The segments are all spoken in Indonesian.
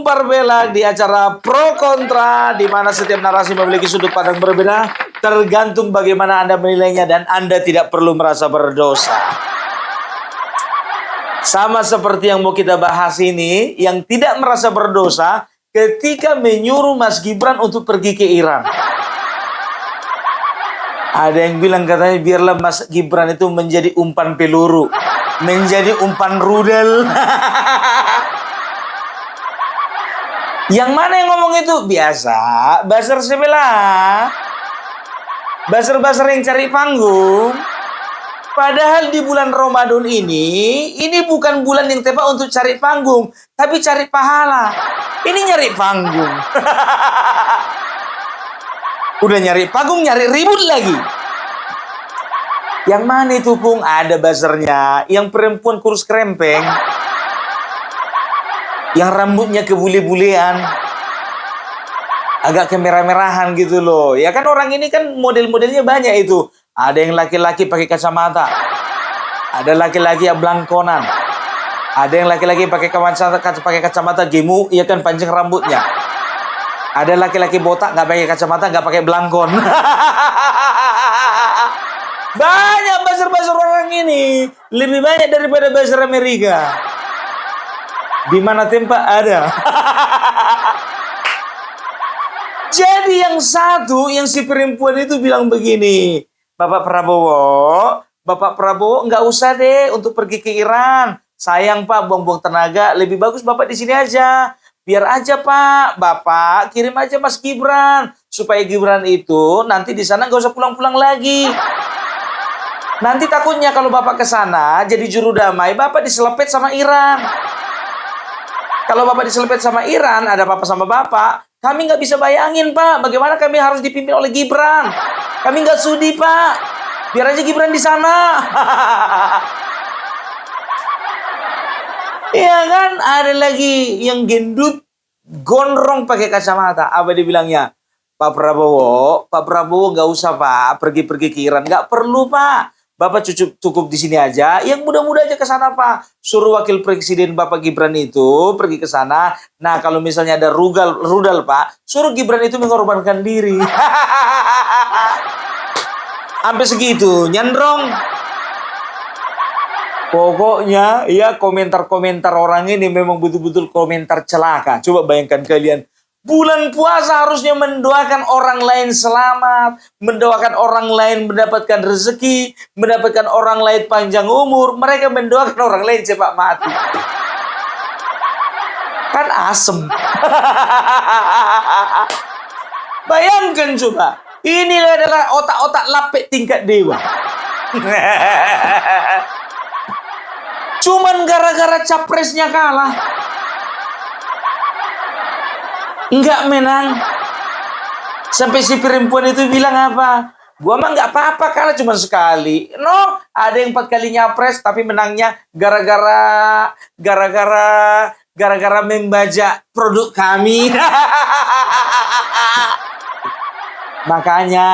Jumpa belak di acara Pro Kontra, di mana setiap narasi memiliki sudut pandang berbeda, tergantung bagaimana Anda menilainya dan Anda tidak perlu merasa berdosa. Sama seperti yang mau kita bahas ini, yang tidak merasa berdosa ketika menyuruh Mas Gibran untuk pergi ke Iran. Ada yang bilang katanya biarlah Mas Gibran itu menjadi umpan peluru, menjadi umpan rudal. Yang mana yang ngomong itu? Biasa, buzzer sebelah. Buzzer-buzzer yang cari panggung. Padahal di bulan Ramadan ini bukan bulan yang tepat untuk cari panggung, tapi cari pahala. Ini nyari panggung. Udah nyari panggung, nyari ribut lagi. Yang mana itu, Pung? Ada buzzernya. Yang perempuan kurus kerempeng. Yang rambutnya kebule-bulean. Agak kemerah-merahan gitu loh. Ya kan orang ini kan model-modelnya banyak itu. Ada yang laki-laki pakai kacamata. Ada laki-laki yang belangkonan. Ada yang laki-laki pakai kacamata gemu, ya kan panjang rambutnya. Ada laki-laki botak nggak pakai kacamata, nggak pakai belangkon. Banyak buzzer-buzzer orang ini. Lebih banyak daripada buzzer Amerika. Di mana tempat ada. Jadi yang satu, yang si perempuan itu bilang begini, Bapak Prabowo nggak usah deh untuk pergi ke Iran. Sayang Pak, buang-buang tenaga. Lebih bagus Bapak di sini aja. Biar aja Pak, Bapak kirim aja Mas Gibran. Supaya Gibran itu nanti di sana nggak usah pulang-pulang lagi. Nanti takutnya kalau Bapak ke sana jadi juru damai, Bapak diselepet sama Iran. Kalau Bapak diselepet sama Iran, ada apa-apa sama Bapak, kami nggak bisa bayangin, Pak. Bagaimana kami harus dipimpin oleh Gibran? Kami nggak sudi, Pak. Biar aja Gibran di sana. Iya kan? Ada lagi yang gendut, gondrong pakai kacamata. Apa dibilangnya? Pak Prabowo nggak usah, Pak. Pergi-pergi ke Iran. Nggak perlu, Pak. Bapak cukup di sini aja. Yang muda-muda aja ke sana, Pak. Suruh wakil presiden Bapak Gibran itu pergi ke sana. Nah, kalau misalnya ada rudal, Pak, suruh Gibran itu mengorbankan diri. Sampai segitu, nyandrong. Pokoknya, ya komentar-komentar orang ini memang betul-betul komentar celaka. Coba bayangkan kalian. Bulan puasa harusnya mendoakan orang lain selamat, mendoakan orang lain mendapatkan rezeki, mendapatkan orang lain panjang umur. Mereka mendoakan orang lain cepat mati. Kan asem. Bayangkan coba. Ini adalah otak-otak lapek tingkat dewa. Cuman gara-gara capresnya kalah. Enggak menang. Sampai si perempuan itu bilang apa? Gua mah nggak apa-apa kalah cuma sekali. No, ada yang 4 kali nyapres tapi menangnya gara-gara membajak produk kami. Makanya,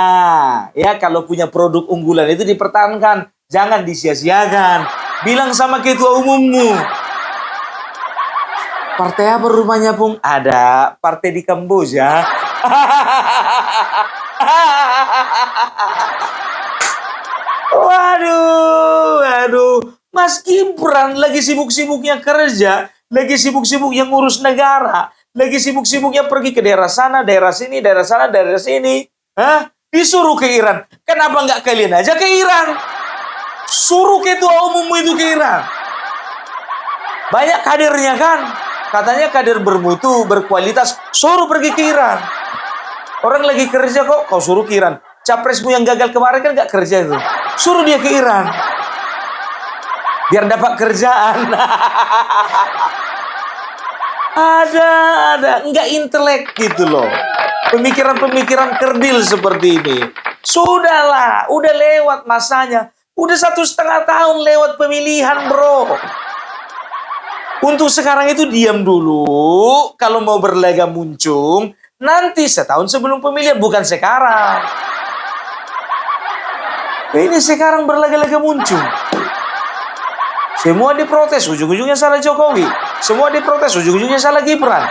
ya kalau punya produk unggulan itu dipertahankan, jangan disia-siakan. Bilang sama ketua umummu. Partai apa rumahnya, Pung? Ada partai di Kamboja. Waduh. Mas Gibran lagi sibuk-sibuknya kerja, lagi sibuk-sibuk yang ngurus negara, lagi sibuk-sibuknya pergi ke daerah sana, daerah sini, daerah sana, daerah sini. Hah? Disuruh ke Iran. Kenapa nggak kalian aja ke Iran? Suruh ketua umummu itu ke Iran. Banyak kadernya kan? Katanya kader bermutu, berkualitas, suruh pergi ke Iran. Orang lagi kerja kok, kau suruh ke Iran. Capresmu yang gagal kemarin kan gak kerja itu. Suruh dia ke Iran. Biar dapat kerjaan. Ada. Nggak intelek gitu loh. Pemikiran-pemikiran kerdil seperti ini. Sudahlah, udah lewat masanya. Udah 1,5 tahun lewat pemilihan, bro. Untuk sekarang itu diam dulu. Kalau mau berlaga muncung, nanti setahun sebelum pemilihan, bukan sekarang. Ini sekarang berlaga-laga muncung. Semua diprotes, ujung-ujungnya salah Jokowi. Semua diprotes, ujung-ujungnya salah Gibran.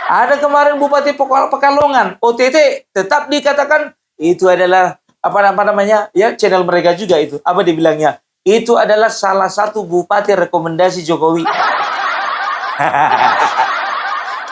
Ada kemarin Bupati Pekalongan, OTT, tetap dikatakan itu adalah apa namanya ya, channel mereka juga itu. Apa dibilangnya? Itu adalah salah satu bupati rekomendasi Jokowi.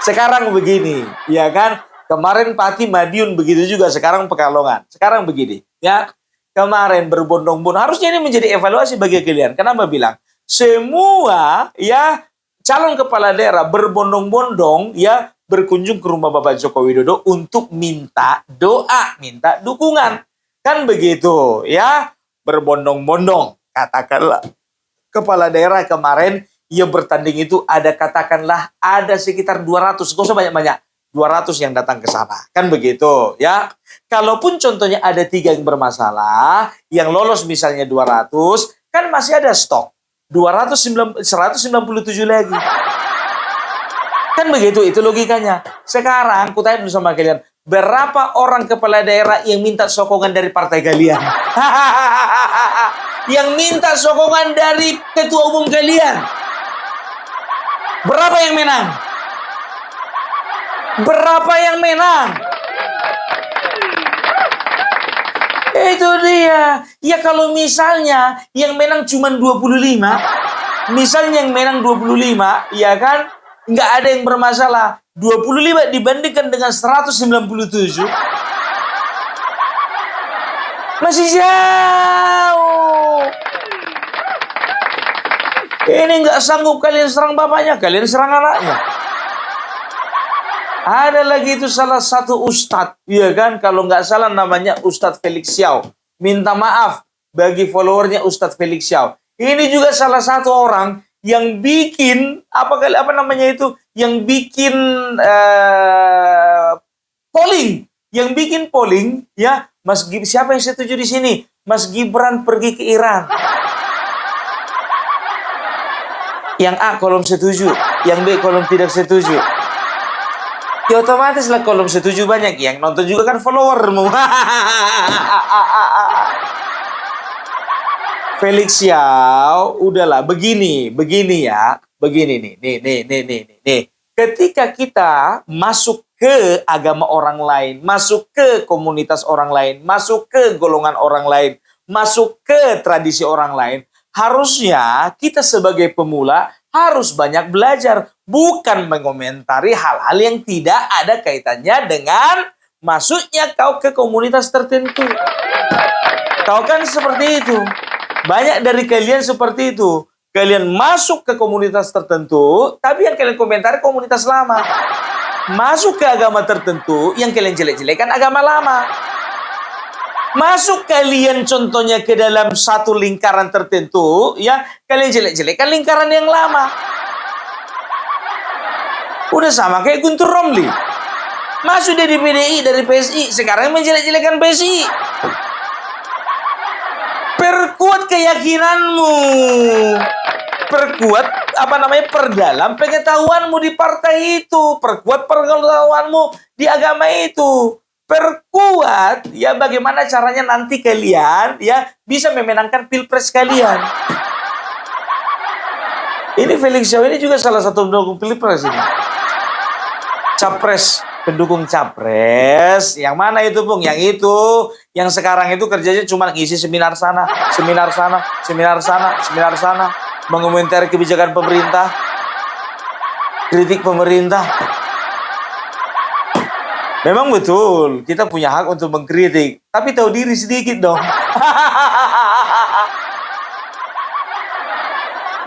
Sekarang begini, ya kan? Kemarin Pati Madiun begitu juga, sekarang Pekalongan. Sekarang begini, ya. Kemarin berbondong-bondong, harusnya ini menjadi evaluasi bagi kalian. Kenapa bilang? Semua ya calon kepala daerah berbondong-bondong ya berkunjung ke rumah Bapak Joko Widodo untuk minta doa, minta dukungan. Kan begitu ya, berbondong-bondong. Katakanlah kepala daerah kemarin ia bertanding itu ada, katakanlah ada sekitar 200, gak usah banyak-banyak, 200 yang datang ke sana. Kan begitu ya. Kalaupun contohnya ada 3 yang bermasalah, yang lolos misalnya 200, kan masih ada stok 197 lagi. Kan begitu, itu logikanya. Sekarang aku tanya dulu sama kalian, berapa orang kepala daerah yang minta sokongan dari partai kalian? Yang minta sokongan dari ketua umum kalian? Berapa yang menang? Berapa yang menang? Itu dia. Ya kalau misalnya yang menang cuma 25, misalnya yang menang 25, ya kan? Nggak ada yang bermasalah. 25 dibandingkan dengan 197. Masih jauh. Ini nggak sanggup kalian serang bapaknya, kalian serang anaknya. Ada lagi itu salah satu ustadz, ya kan? Kalau nggak salah namanya Ustadz Felix Xiao. Minta maaf bagi followernya Ustadz Felix Xiao. Ini juga salah satu orang yang bikin apa namanya itu, yang bikin polling, ya. Siapa yang setuju di sini? Mas Gibran pergi ke Iran. Yang A kolom setuju, yang B kolom tidak setuju. Ya otomatis lah kolom setuju banyak, yang nonton juga kan followermu. Felix Xiao, udahlah begini ya, begini nih. Ketika kita masuk ke agama orang lain, masuk ke komunitas orang lain, masuk ke golongan orang lain, masuk ke tradisi orang lain, harusnya kita sebagai pemula harus banyak belajar, bukan mengomentari hal-hal yang tidak ada kaitannya dengan masuknya kau ke komunitas tertentu. Kau kan seperti itu. Banyak dari kalian seperti itu. Kalian masuk ke komunitas tertentu, tapi yang kalian komentari komunitas lama. Masuk ke agama tertentu, yang kalian jelek-jelekan agama lama. Masuk kalian contohnya ke dalam satu lingkaran tertentu, ya kalian jelek-jelekan lingkaran yang lama. Udah sama kayak Guntur Romli. Masuk dari PDI, dari PSI, sekarang menjelek-jelekan PSI. Perkuat keyakinanmu. Perkuat perdalam pengetahuanmu di partai itu. Perkuat pengetahuanmu di agama itu. Perkuat ya bagaimana caranya nanti kalian ya bisa memenangkan pilpres kalian. Ini Felix Xiao ini juga salah satu pendukung pilpres ini. Capres, pendukung capres. Yang mana itu, Bung? Yang itu. Yang sekarang itu kerjanya cuma ngisi seminar sana, seminar sana, seminar sana, seminar sana. Mengomentari kebijakan pemerintah. Kritik pemerintah. Memang betul, kita punya hak untuk mengkritik. Tapi tahu diri sedikit dong.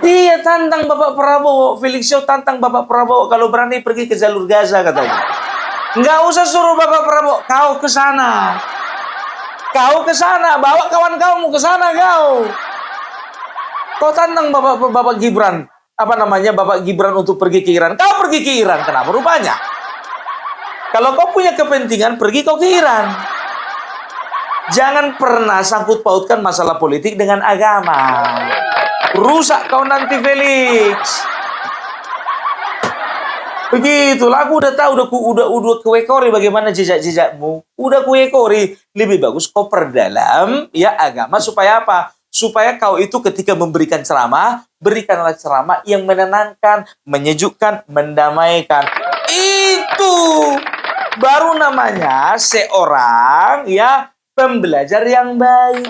Dia tantang Bapak Prabowo, Felix Xiao tantang Bapak Prabowo kalau berani pergi ke jalur Gaza katanya. Nggak usah suruh Bapak Prabowo, kau ke sana. Kau ke sana, bawa kawan kamu ke sana kau. Kau tantang Bapak Gibran, Bapak Gibran untuk pergi ke Iran. Kau pergi ke Iran, kenapa rupanya? Kalau kau punya kepentingan, pergi kau ke Iran. Jangan pernah sangkut pautkan masalah politik dengan agama. Rusak kau nanti, Felix. Begitulah, aku udah tahu, udah kuekori bagaimana jejak-jejakmu. Udah kuekori. Lebih bagus kau perdalam ya agama supaya apa? Supaya kau itu ketika memberikan ceramah, berikanlah ceramah yang menenangkan, menyejukkan, mendamaikan. Itu baru namanya seorang ya pembelajar yang baik.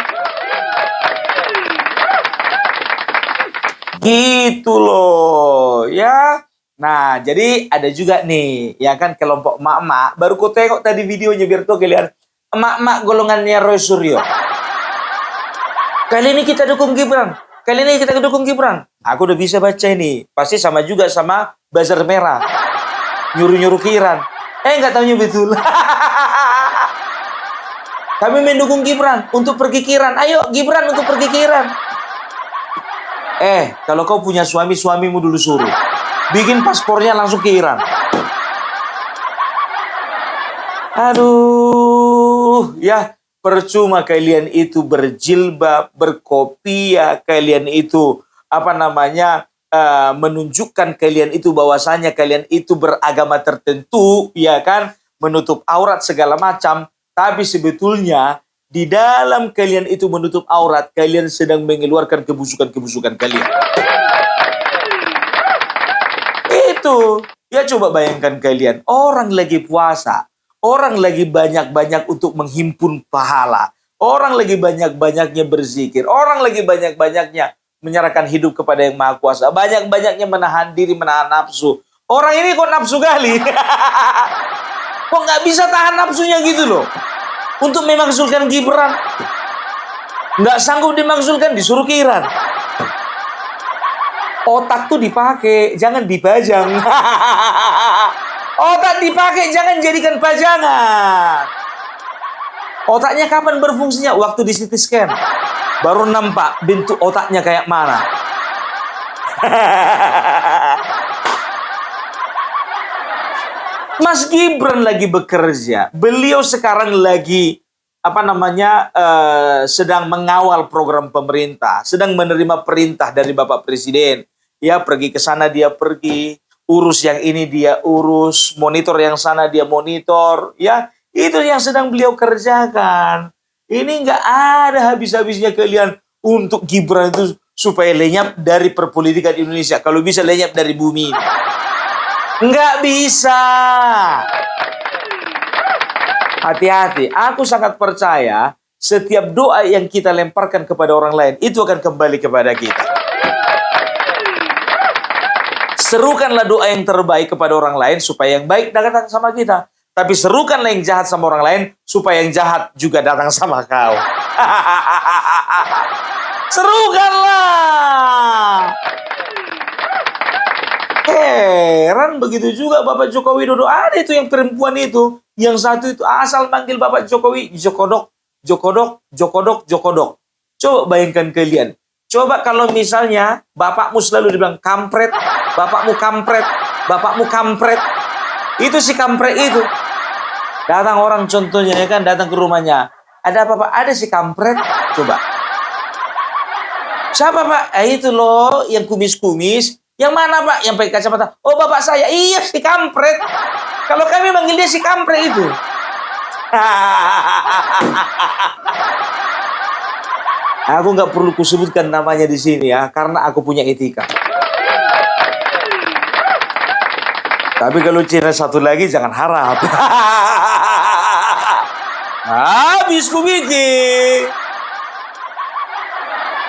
Gitu loh, ya. Nah, jadi ada juga nih, ya kan kelompok emak-emak. Baru ku tengok tadi videonya biar tuh kalian. Emak-emak golongannya Roy Suryo. Kali ini kita dukung Gibran. Kali ini kita dukung Gibran. Aku udah bisa baca ini. Pasti sama juga sama buzzer merah. Nyuruh-nyuruh kiran. Nggak taunya betul. Kami mendukung Gibran untuk pergi kiran. Ayo Gibran untuk pergi kiran. Kalau kau punya suami, suamimu dulu suruh. Bikin paspornya langsung ke Iran. Aduh, ya percuma kalian itu berjilbab, berkopiah, kalian itu menunjukkan kalian itu bahwasanya kalian itu beragama tertentu, ya kan, menutup aurat segala macam, tapi sebetulnya di dalam kalian itu menutup aurat, kalian sedang mengeluarkan kebusukan-kebusukan kalian. Itu, ya coba bayangkan kalian, orang lagi puasa, orang lagi banyak-banyak untuk menghimpun pahala, orang lagi banyak-banyaknya berzikir, orang lagi banyak-banyaknya menyerahkan hidup kepada Yang Maha Kuasa, banyak-banyaknya menahan diri, menahan nafsu. Orang ini kok nafsu kali? Kok nggak bisa tahan nafsunya gitu loh? Untuk memaksulkan Gibran. Nggak sanggup dimaksulkan, disuruh kiran. Otak tuh dipakai, jangan dipajang. Otak dipakai, jangan jadikan pajangan. Otaknya kapan berfungsinya? Waktu di CT scan. Baru nampak bentuk otaknya kayak mana. Mas Gibran lagi bekerja. Beliau sekarang lagi sedang mengawal program pemerintah, sedang menerima perintah dari Bapak Presiden. Ya, pergi ke sana dia pergi, urus yang ini dia urus, monitor yang sana dia monitor. Ya, itu yang sedang beliau kerjakan. Ini nggak ada habis-habisnya kalian untuk Gibran itu supaya lenyap dari perpolitikan Indonesia. Kalau bisa lenyap dari bumi. Nggak bisa. Hati-hati. Aku sangat percaya setiap doa yang kita lemparkan kepada orang lain itu akan kembali kepada kita. Serukanlah doa yang terbaik kepada orang lain supaya yang baik datang sama kita. Tapi serukanlah yang jahat sama orang lain supaya yang jahat juga datang sama kau. Serukanlah. Heran begitu juga Bapak Joko Widodo. Ada itu yang perempuan itu. Yang satu itu asal manggil Bapak Jokowi Jokodok, Jokodok, Jokodok, Jokodok. Coba bayangkan kalian. Coba kalau misalnya bapakmu selalu dibilang kampret, bapakmu kampret, bapakmu kampret. Itu si kampret itu. Datang orang contohnya ya kan, datang ke rumahnya. Ada apa Pak? Ada si kampret. Coba. Siapa Pak? Itu loh yang kumis-kumis. Yang mana Pak? Yang pakai kacamata. Oh bapak saya. Iya si kampret. Kalau kami manggil dia si kampret itu. Aku nggak perlu kusebutkan namanya di sini ya, karena aku punya etika. Tapi kalau Cina satu lagi jangan harap. Habis ku bikin.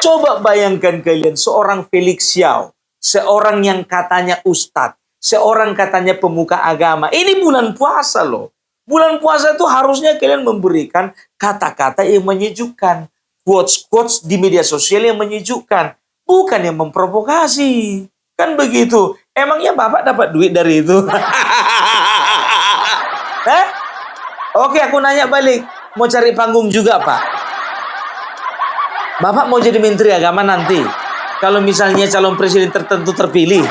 Coba bayangkan kalian seorang Felix Xiao, seorang yang katanya ustadz, seorang katanya pemuka agama. Ini bulan puasa loh. Bulan puasa itu harusnya kalian memberikan kata-kata yang menyejukkan. Quotes-quotes di media sosial yang menyejukkan. Bukan yang memprovokasi. Kan begitu. Emangnya Bapak dapat duit dari itu? Oke, aku nanya balik. Mau cari panggung juga, Pak? Bapak mau jadi Menteri Agama nanti? Kalau misalnya calon presiden tertentu terpilih?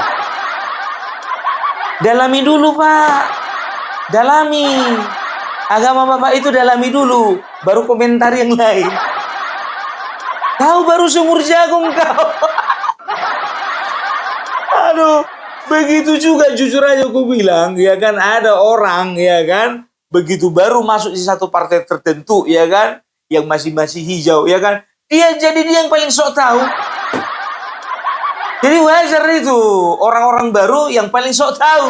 Dalami dulu, Pak. Dalami. Agama Bapak itu dalami dulu. Baru komentar yang lain. Kau baru sumur jagung kau. Aduh, begitu juga jujur aja aku bilang, ya kan ada orang, ya kan, begitu baru masuk di satu partai tertentu, ya kan, yang masih hijau, ya kan, dia yang paling sok tahu. Jadi wajar itu orang-orang baru yang paling sok tahu.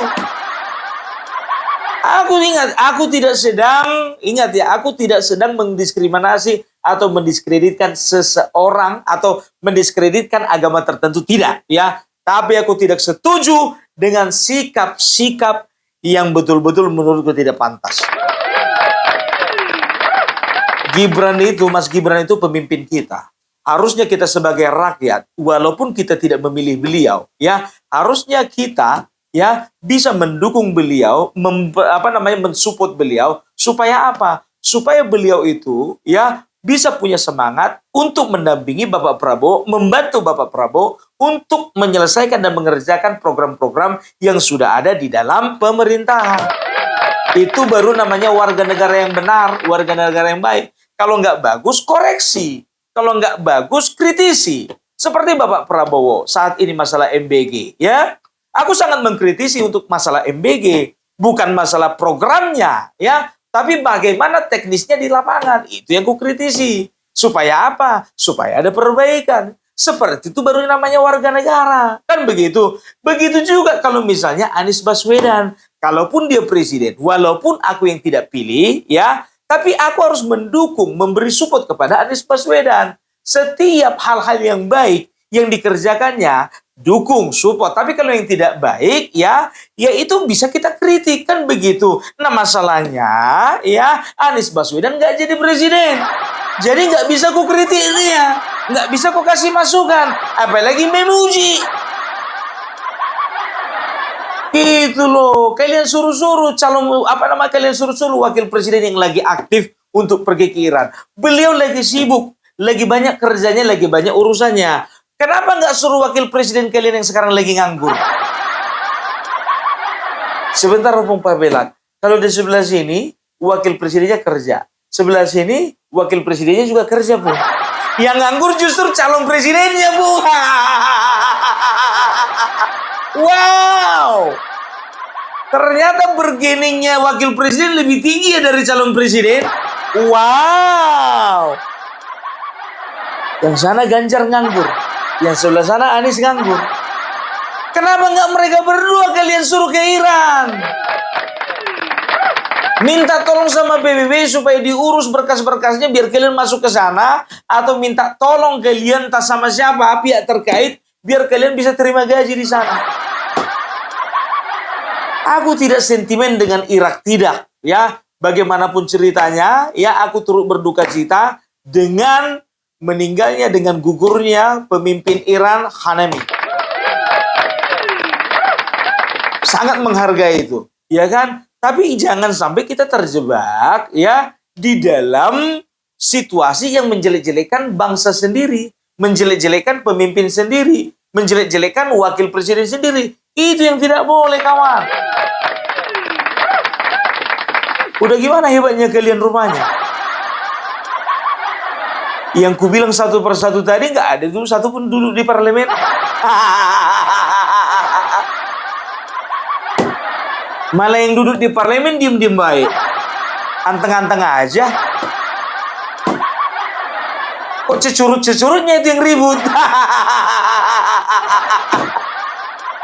Aku tidak sedang, ingat ya, aku tidak sedang mendiskriminasi atau mendiskreditkan seseorang atau mendiskreditkan agama tertentu, tidak ya. Tapi aku tidak setuju dengan sikap-sikap yang betul-betul menurutku tidak pantas. Mas Gibran itu pemimpin kita. Harusnya kita sebagai rakyat, walaupun kita tidak memilih beliau, ya, harusnya kita ya bisa mendukung beliau, mensupport beliau supaya apa? Supaya beliau itu ya bisa punya semangat untuk mendampingi Bapak Prabowo, membantu Bapak Prabowo untuk menyelesaikan dan mengerjakan program-program yang sudah ada di dalam pemerintahan. Itu baru namanya warga negara yang benar, warga negara yang baik. Kalau nggak bagus, koreksi. Kalau nggak bagus, kritisi. Seperti Bapak Prabowo saat ini masalah MBG, ya. Aku sangat mengkritisi untuk masalah MBG, bukan masalah programnya, ya, tapi bagaimana teknisnya di lapangan. Itu yang ku kritisi. Supaya apa? Supaya ada perbaikan. Seperti itu baru namanya warga negara. Kan begitu. Begitu juga kalau misalnya Anies Baswedan. Kalaupun dia presiden, walaupun aku yang tidak pilih, ya, tapi aku harus mendukung, memberi support kepada Anies Baswedan. Setiap hal-hal yang baik yang dikerjakannya, dukung, support. Tapi kalau yang tidak baik, ya itu bisa kita kritik, kan begitu. Nah masalahnya, ya Anies Baswedan nggak jadi presiden. Jadi nggak bisa ku kritik dia, nggak bisa ku kasih masukan, apalagi memuji. Gitu loh, kalian suruh-suruh kalian suruh-suruh wakil presiden yang lagi aktif untuk pergi ke Iran. Beliau lagi sibuk, lagi banyak kerjanya, lagi banyak urusannya. Kenapa nggak suruh wakil presiden kalian yang sekarang lagi nganggur? Sebentar, Bung Pabelak. Kalau di sebelah sini, wakil presidennya kerja. Sebelah sini, wakil presidennya juga kerja, Bu. Yang nganggur justru calon presidennya, Bu. Wow! Ternyata bergeningnya wakil presiden lebih tinggi ya dari calon presiden. Wow! Yang sana Ganjar nganggur. Yang sebelah sana Anies nganggur. Kenapa nggak mereka berdua kalian suruh ke Iran? Minta tolong sama PBB supaya diurus berkas-berkasnya biar kalian masuk ke sana. Atau minta tolong kalian entah sama siapa, pihak terkait, biar kalian bisa terima gaji di sana. Aku tidak sentimen dengan Irak, tidak. Ya, bagaimanapun ceritanya, ya aku turut berduka cita dengan meninggalnya, dengan gugurnya pemimpin Iran Khameni. Sangat menghargai itu, ya kan? Tapi jangan sampai kita terjebak ya di dalam situasi yang menjelek-jelekan bangsa sendiri, menjelek-jelekan pemimpin sendiri, menjelek-jelekan wakil presiden sendiri. Itu yang tidak boleh, kawan. Udah gimana hebatnya kalian rumahnya? Yang ku bilang satu persatu tadi nggak ada tuh satu pun duduk di parlemen. Malah yang duduk di parlemen diem-diem baik. Anteng-anteng aja. Kok cecurut-cecurutnya itu yang ribut?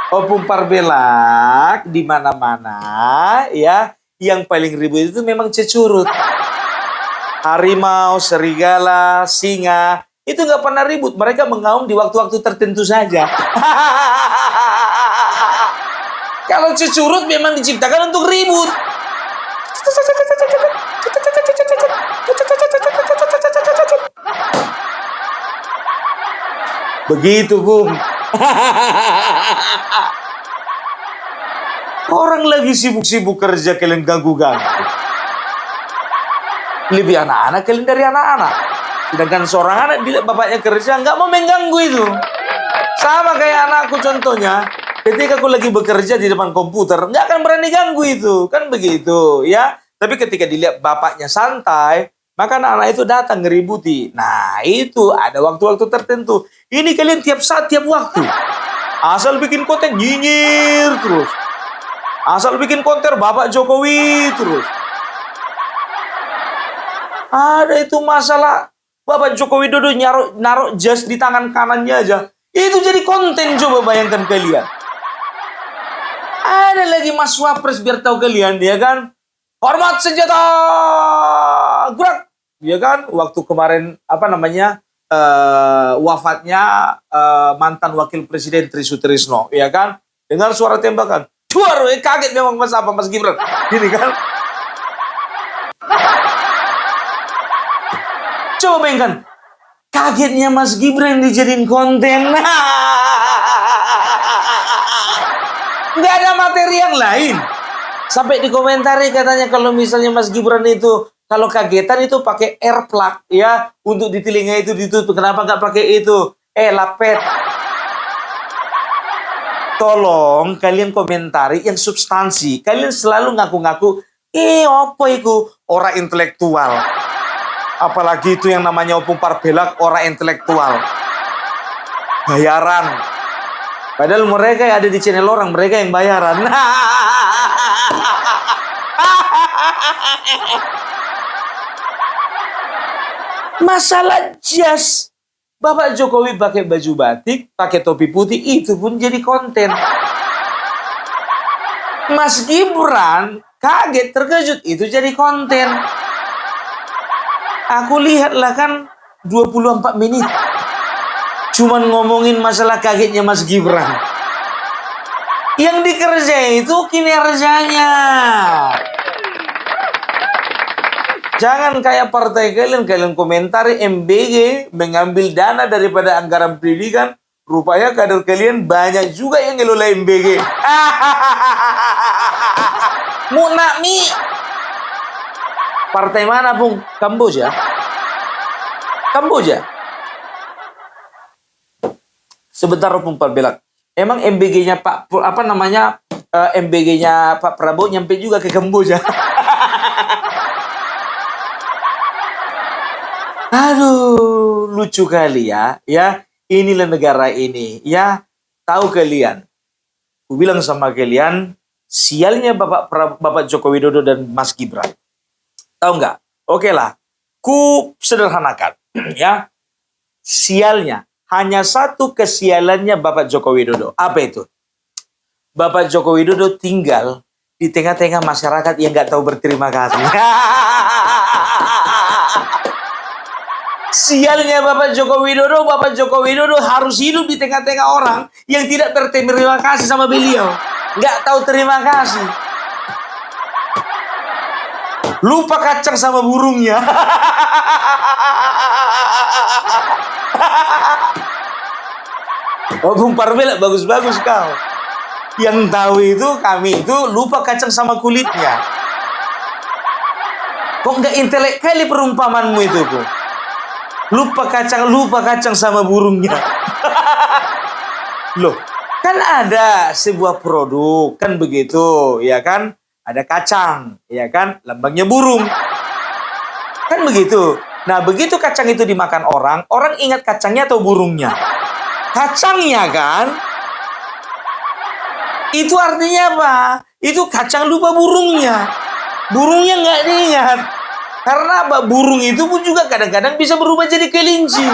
Opung Parbelak di mana-mana ya, yang paling ribut itu memang cecurut. Harimau, serigala, singa itu nggak pernah ribut. Mereka mengaum di waktu-waktu tertentu saja. Kalau cecurut memang diciptakan untuk ribut. Begitu, Bung. Orang lagi sibuk-sibuk kerja, kalian ganggu-ganggu. Lebih anak-anak kalian dari anak-anak. Sedangkan seorang anak dilihat bapaknya kerja, nggak mau mengganggu itu. Sama kayak anakku contohnya. Ketika aku lagi bekerja di depan komputer, nggak akan berani ganggu itu. Kan begitu, ya. Tapi ketika dilihat bapaknya santai, maka anak-anak itu datang ngeributi. Nah, itu ada waktu-waktu tertentu. Ini kalian tiap saat, tiap waktu. Asal bikin konten nyinyir terus. Asal bikin konten Bapak Jokowi terus. Ada itu masalah Bapak Joko Widodo naruh jas di tangan kanannya aja. Itu jadi konten, coba bayangkan kalian. Ada lagi Mas Wapres biar tahu kalian, ya kan? Hormat senjata, gerak. Ya kan, waktu kemarin wafatnya mantan wakil presiden Tri Sutrisno, ya kan, dengar suara tembakan, cuar, kaget memang Mas Gibran, gini kan. Coba bayangkan, kagetnya Mas Gibran dijadiin konten. Nggak ada materi yang lain. Sampai dikomentari katanya kalau misalnya Mas Gibran itu kalau kagetan itu pakai air plug ya untuk di telinga itu ditutup. Kenapa nggak pakai itu? Lapet. Tolong kalian komentari yang substansi. Kalian selalu ngaku-ngaku, apa itu? Orang intelektual. Apalagi itu yang namanya opung parbelak, orang intelektual. Bayaran. Padahal mereka yang ada di channel orang, mereka yang bayaran. Masalah jas. Bapak Jokowi pakai baju batik, pakai topi putih, itu pun jadi konten. Mas Gibran kaget, terkejut, itu jadi konten. Aku lihatlah kan 24 menit. Cuman ngomongin masalah kagetnya Mas Gibran. Yang dikerjain itu kinerjanya. Jangan kayak partai kalian komentari MBG mengambil dana daripada anggaran pendidikan. Rupanya kader kalian banyak juga yang ngelola MBG. Munakmi. Partai mana, Bung? Kamboja? Kamboja? Sebentar, Bung Parbelak. Emang MBG-nya MBG-nya Pak Prabowo nyampe juga ke Kamboja. Aduh, lucu kali ya. Inilah negara ini, ya. Tahu kalian? Ku bilang sama kalian, sialnya Bapak Joko Widodo dan Mas Gibran. Tahu nggak? Oke lah, ku sederhanakan, ya. Sialnya, hanya satu kesialannya Bapak Joko Widodo. Apa itu? Bapak Joko Widodo tinggal di tengah-tengah masyarakat yang nggak tahu berterima kasih. Sialnya Bapak Joko Widodo harus hidup di tengah-tengah orang yang tidak berterima kasih sama beliau. Nggak tahu terima kasih. Lupa kacang sama burungnya. Oh, Bung Parbelak, bagus-bagus kau. Yang tahu itu kami itu lupa kacang sama kulitnya. Kok nggak intelek kali perumpamanmu itu, Bung? Lupa kacang sama burungnya. Loh, kan ada sebuah produk, kan begitu, ya kan? Ada kacang, ya kan? Lambangnya burung. Kan begitu. Nah, begitu kacang itu dimakan orang ingat kacangnya atau burungnya? Kacangnya kan? Itu artinya apa? Itu kacang lupa burungnya. Burungnya nggak diingat. Karena apa? Burung itu pun juga kadang-kadang bisa berubah jadi kelinci.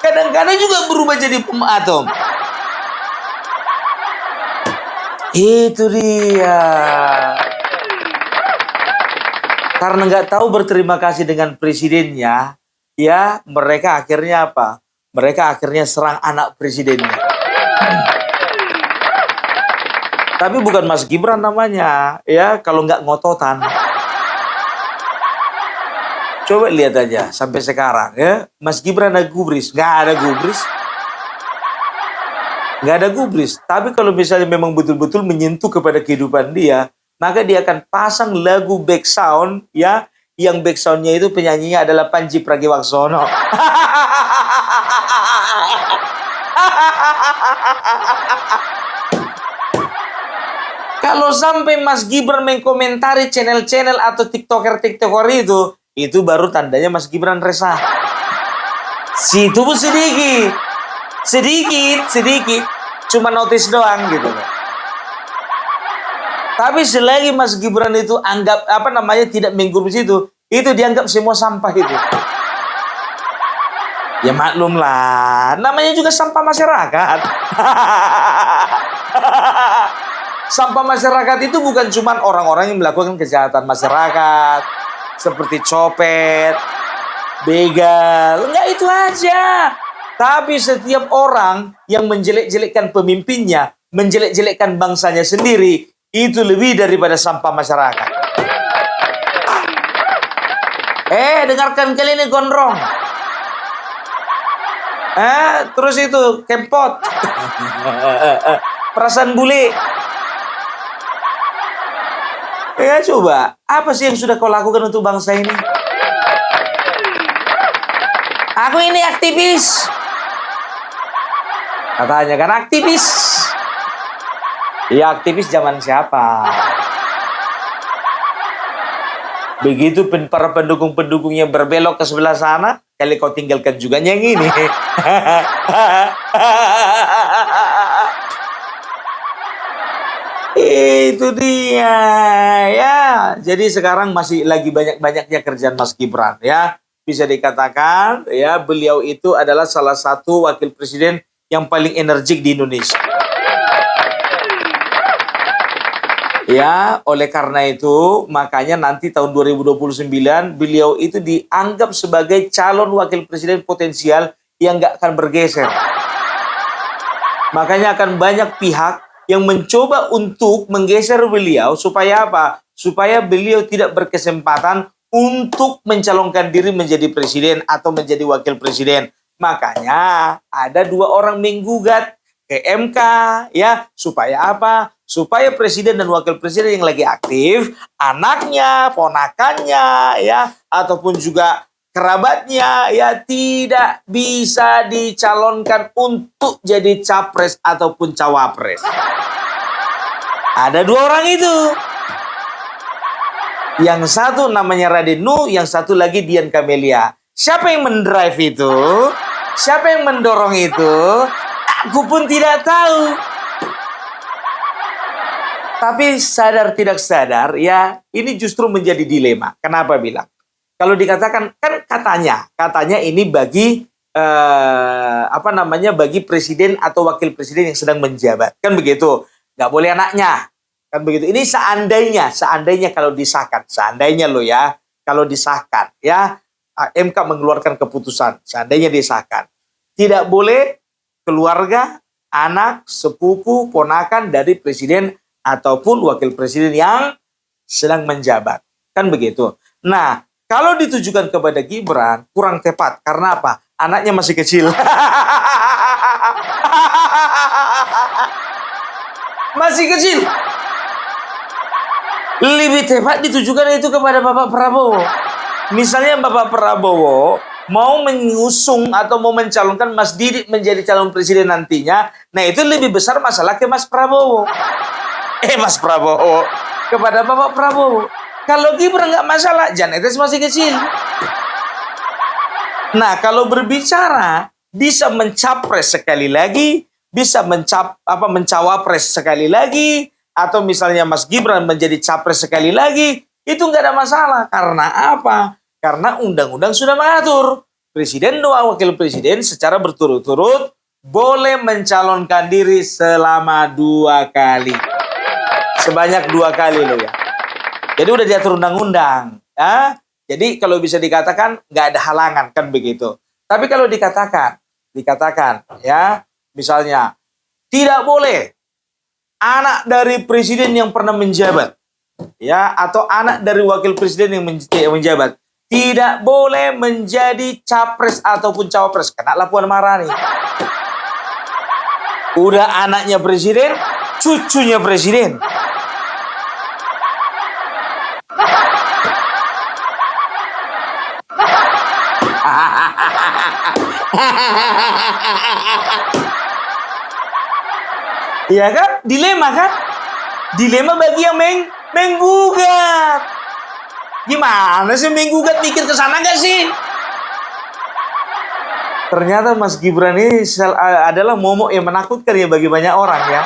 Kadang-kadang juga berubah jadi bom atom. Itu dia. Karena nggak tahu berterima kasih dengan presidennya, ya mereka akhirnya apa? Mereka akhirnya serang anak presidennya. Tapi bukan Mas Gibran namanya, ya kalau nggak ngototan. Coba lihat aja sampai sekarang, ya Mas Gibran ada gubris, nggak ada gubris, nggak ada gubris. Tapi kalau misalnya memang betul-betul menyentuh kepada kehidupan dia, maka dia akan pasang lagu back sound, ya yang back soundnya itu penyanyinya adalah Panji Pragiwaksono. Kalau sampai Mas Gibran mengkomentari channel-channel atau tiktoker itu baru tandanya Mas Gibran resah. Situ pun sedikit, cuma notice doang gitu. Tapi selagi Mas Gibran itu anggap tidak menggubris itu dianggap semua sampah itu. Ya maklum lah, namanya juga sampah masyarakat. Sampah masyarakat itu bukan cuma orang-orang yang melakukan kejahatan masyarakat, seperti copet, begal, enggak itu aja. Tapi setiap orang yang menjelek-jelekkan pemimpinnya, menjelek-jelekkan bangsanya sendiri, itu lebih daripada sampah masyarakat. Dengarkan kali ini gondrong. Terus itu kempot. Perasaan bule. Coba, apa sih yang sudah kau lakukan untuk bangsa ini? Aku ini aktivis. Katanya kan aktivis. Ya aktivis zaman siapa? Begitu para pendukung-pendukungnya berbelok ke sebelah sana, kali kau tinggalkan juga yang ini. Itu dia ya. Jadi sekarang masih lagi banyak-banyaknya kerjaan Mas Gibran ya. Bisa dikatakan ya beliau itu adalah salah satu wakil presiden yang paling energik di Indonesia. Ya, oleh karena itu makanya nanti tahun 2029 beliau itu dianggap sebagai calon wakil presiden potensial yang nggak akan bergeser. Makanya akan banyak pihak yang mencoba untuk menggeser beliau supaya apa? Supaya beliau tidak berkesempatan untuk mencalonkan diri menjadi presiden atau menjadi wakil presiden. Makanya ada 2 orang menggugat ke MK ya, supaya apa? Supaya presiden dan wakil presiden yang lagi aktif, anaknya, ponakannya ya, ataupun juga kerabatnya ya tidak bisa dicalonkan untuk jadi capres ataupun cawapres. Ada 2 orang itu. Yang satu namanya Raden Nu, yang satu lagi Dian Camelia. Siapa yang mendrive itu? Siapa yang mendorong itu? Aku pun tidak tahu. Tapi sadar tidak sadar ya, ini justru menjadi dilema. Kenapa bilang? Kalau dikatakan kan katanya ini bagi bagi presiden atau wakil presiden yang sedang menjabat. Kan begitu. Nggak boleh anaknya. Kan begitu. Ini seandainya kalau disahkan, seandainya loh ya, kalau disahkan ya, MK mengeluarkan keputusan, seandainya disahkan. Tidak boleh keluarga, anak, sepupu, ponakan dari presiden ataupun wakil presiden yang sedang menjabat. Kan begitu. Nah, kalau ditujukan kepada Gibran, kurang tepat. Karena apa? Anaknya masih kecil. Masih kecil. Lebih tepat ditujukan itu kepada Bapak Prabowo. Misalnya Bapak Prabowo mau mengusung atau mau mencalonkan Mas Didik menjadi calon presiden nantinya, nah itu lebih besar masalah ke Mas Prabowo. Mas Prabowo. Kepada Bapak Prabowo. Kalau Gibran nggak masalah, Jan Etes masih kecil. Nah, kalau berbicara bisa mencapres sekali lagi, bisa mencawapres sekali lagi, atau misalnya Mas Gibran menjadi capres sekali lagi, itu nggak ada masalah. Karena apa? Karena undang-undang sudah mengatur. Presiden dan wakil presiden secara berturut-turut boleh mencalonkan diri selama 2 kali. Sebanyak 2 kali loh ya. Jadi udah diatur undang-undang. Ya? Jadi kalau bisa dikatakan nggak ada halangan kan begitu. Tapi kalau dikatakan ya, misalnya tidak boleh anak dari presiden yang pernah menjabat, ya, atau anak dari wakil presiden yang menjabat tidak boleh menjadi capres ataupun cawapres. Kenalah Puan Maharani. Udah anaknya presiden, cucunya presiden. Iya kan? Dilema kan? Dilema bagi yang menggugat. Gimana sih menggugat, mikir ke sana gak sih? Ternyata Mas Gibran ini adalah momok yang menakutkan ya bagi banyak orang ya.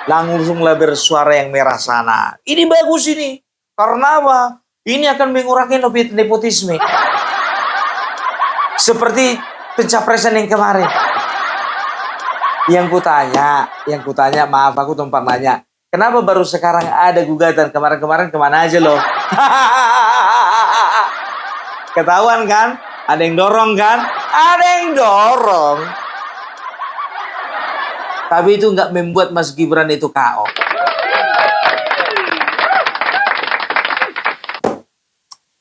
Langsunglah bersuara yang merah sana. Ini bagus ini. Karena apa? Ini akan mengurangi nepotisme. Seperti pencapresan yang kemarin. Yang kutanya, maaf aku tempat nanya. Kenapa baru sekarang ada gugatan? Kemarin-kemarin kemana aja loh? Ketahuan kan? Ada yang dorong kan? Ada yang dorong. Tapi itu nggak membuat Mas Gibran itu KO.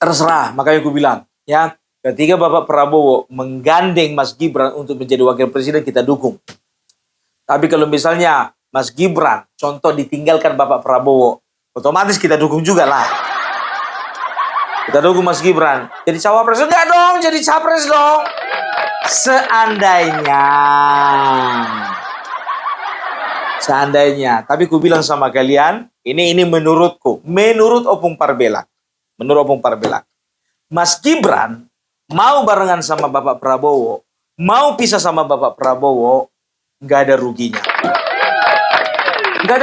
Terserah, makanya aku bilang, ya, ketika Bapak Prabowo menggandeng Mas Gibran untuk menjadi wakil presiden, kita dukung. Tapi kalau misalnya Mas Gibran, contoh ditinggalkan Bapak Prabowo, otomatis kita dukung juga lah. Kita dukung Mas Gibran. Jadi cawapres, enggak dong, jadi capres dong. Seandainya. Tapi ku bilang sama kalian, ini menurutku, menurut Opung Parbelak. Mas Gibran mau barengan sama Bapak Prabowo, mau pisah sama Bapak Prabowo, nggak ada ruginya. Nggak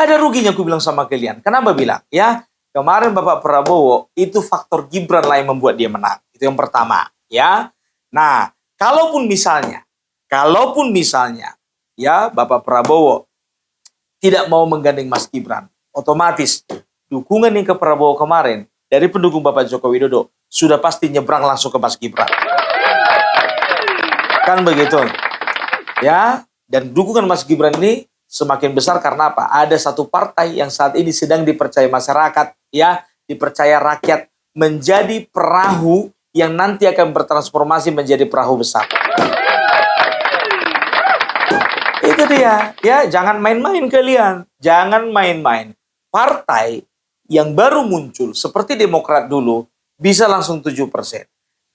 ada ruginya, aku bilang sama kalian. Kenapa bilang? Ya, kemarin Bapak Prabowo, itu faktor Gibran lah yang membuat dia menang. Itu yang pertama. Ya, nah, kalaupun misalnya, ya, Bapak Prabowo tidak mau menggandeng Mas Gibran, otomatis dukungan yang ke Prabowo kemarin dari pendukung Bapak Joko Widodo sudah pasti nyebrang langsung ke Mas Gibran. Kan begitu. Ya, dan dukungan Mas Gibran ini semakin besar karena apa? Ada satu partai yang saat ini sedang dipercaya masyarakat, ya, dipercaya rakyat menjadi perahu yang nanti akan bertransformasi menjadi perahu besar. Itu dia, ya, jangan main-main kalian. Jangan main-main. Partai yang baru muncul seperti Demokrat dulu bisa langsung 7%.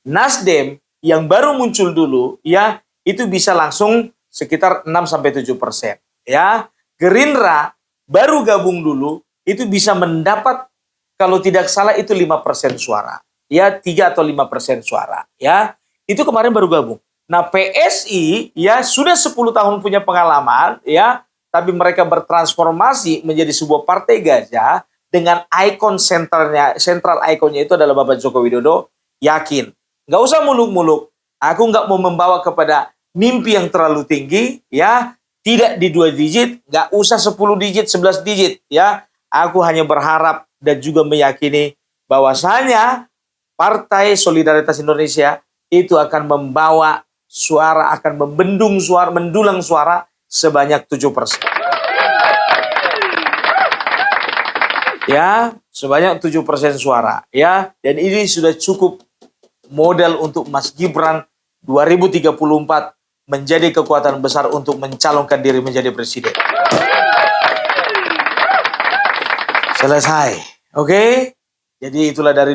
Nasdem yang baru muncul dulu, ya, itu bisa langsung sekitar 6-7%. Ya, Gerindra baru gabung dulu itu bisa mendapat kalau tidak salah itu 5% suara. Ya, 3 atau 5% suara. Ya, itu kemarin baru gabung. Nah, PSI ya sudah 10 tahun punya pengalaman, ya, tapi mereka bertransformasi menjadi sebuah partai gajah dengan ikon sentral ikonnya itu adalah Bapak Joko Widodo. Yakin, nggak usah muluk-muluk. Aku nggak mau membawa kepada mimpi yang terlalu tinggi, ya. Tidak di 2 digit, nggak usah 10 digit, 11 digit, ya. Aku hanya berharap dan juga meyakini bahwasanya Partai Solidaritas Indonesia itu akan membawa suara, akan membendung suara, mendulang suara sebanyak 7%. Ya, sebanyak 7% suara, ya. Dan ini sudah cukup modal untuk Mas Gibran 2034 menjadi kekuatan besar untuk mencalonkan diri menjadi presiden. Selesai. Oke? Jadi itulah dari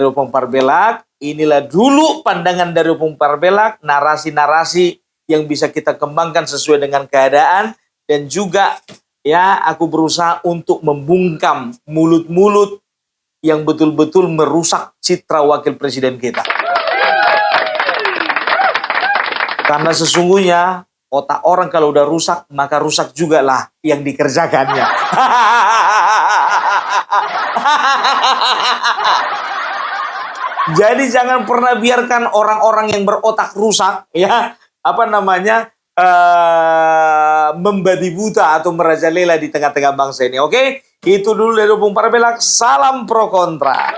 Opung Parbelak. Inilah dulu pandangan dari Opung Parbelak, narasi-narasi yang bisa kita kembangkan sesuai dengan keadaan, dan juga ya, aku berusaha untuk membungkam mulut-mulut yang betul-betul merusak citra wakil presiden kita. Karena sesungguhnya otak orang kalau udah rusak, maka rusak juga lah yang dikerjakannya. Jadi jangan pernah biarkan orang-orang yang berotak rusak, ya, membabi buta atau merajalela di tengah-tengah bangsa ini. Oke? Itu dulu dari Opung Parbelak. Salam pro kontra.